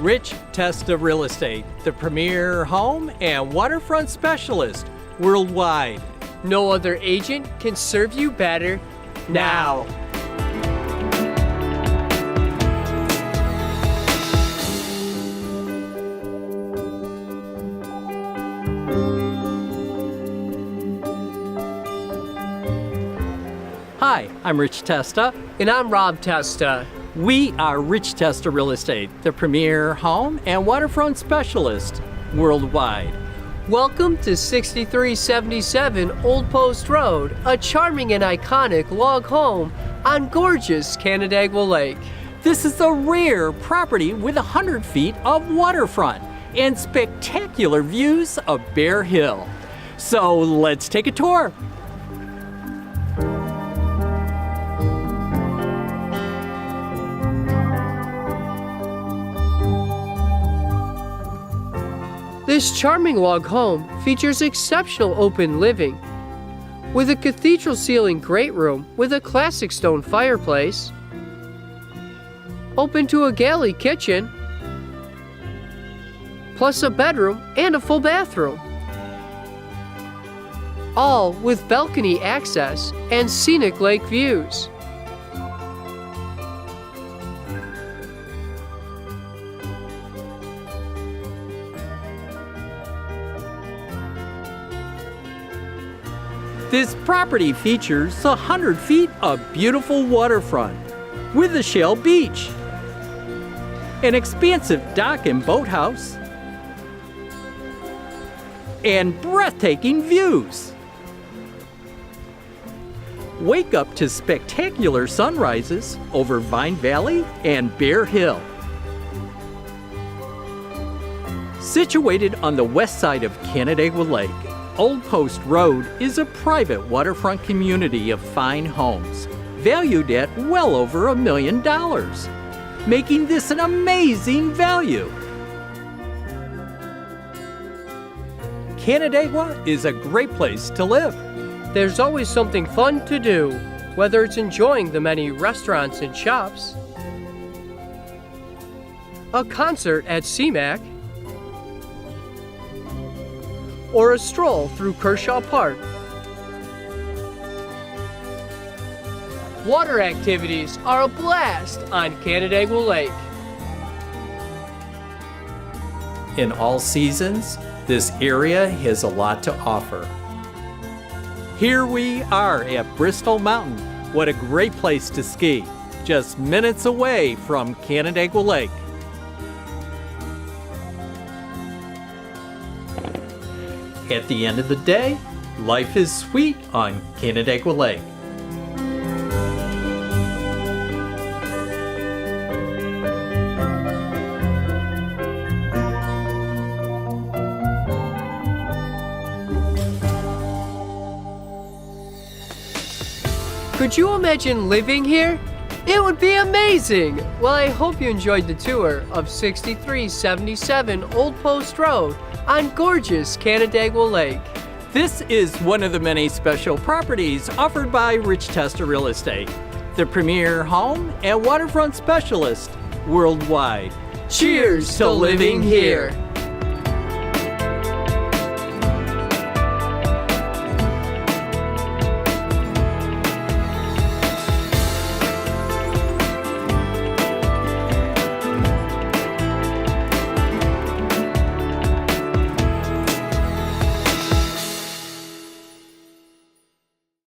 Rich Testa Real Estate, the premier home and waterfront specialist worldwide. No other agent can serve you better now. Hi, I'm Rich Testa. And I'm Rob Testa. We are Rich Testa Real Estate, the premier home and waterfront specialist worldwide. Welcome to 6377 Old Post Road, a charming and iconic log home on gorgeous Canandaigua Lake. This is a rare property with 100 feet of waterfront and spectacular views of Bear Hill. So let's take a tour. This charming log home features exceptional open living, with a cathedral ceiling great room with a classic stone fireplace, open to a galley kitchen, plus a bedroom and a full bathroom. All with balcony access and scenic lake views. This property features 100 feet of beautiful waterfront with a shell beach, an expansive dock and boathouse, and breathtaking views. Wake up to spectacular sunrises over Vine Valley and Bear Hill. Situated on the west side of Canandaigua Lake, Old Post Road is a private waterfront community of fine homes, valued at well over $1 million, making this an amazing value. Canandaigua is a great place to live. There's always something fun to do, whether it's enjoying the many restaurants and shops, a concert at CMAC, or a stroll through Kershaw Park. Water activities are a blast on Canandaigua Lake. In all seasons, this area has a lot to offer. Here we are at Bristol Mountain. What a great place to ski, just minutes away from Canandaigua Lake. At the end of the day, life is sweet on Canandaigua Lake. Could you imagine living here? It would be amazing! Well, I hope you enjoyed the tour of 6377 Old Post Road on gorgeous Canandaigua Lake. This is one of the many special properties offered by Rich Testa Real Estate, the premier home and waterfront specialist worldwide. Cheers to living here!